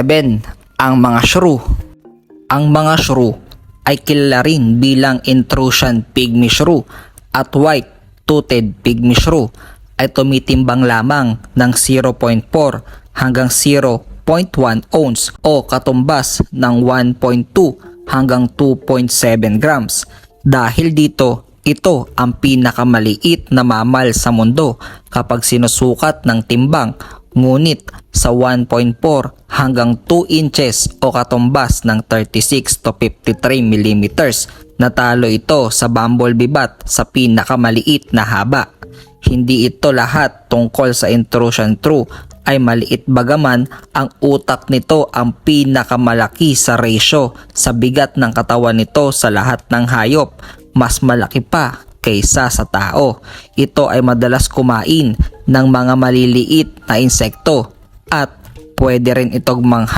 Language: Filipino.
7. Ang mga shrew. Ang mga shrew ay kilala rin bilang intrusion pygmy shrew at white-toothed pygmy shrew ay tumitimbang lamang ng 0.4 hanggang 0.1 ounce o katumbas ng 1.2 hanggang 2.7 grams. Dahil dito, ito ang pinakamaliit na mammal sa mundo kapag sinusukat ng timbang, ngunit sa 1.4 hanggang 2 inches o katumbas ng 36 to 53 millimeters. Natalo ito sa bumblebee bat sa pinakamaliit na haba. Hindi ito lahat tungkol sa intrusion shrew ay maliit, bagaman ang utak nito ang pinakamalaki sa ratio sa bigat ng katawan nito sa lahat ng hayop. Mas malaki pa kaysa sa tao. Ito ay madalas kumain ng mga maliliit na insekto at pwede rin itong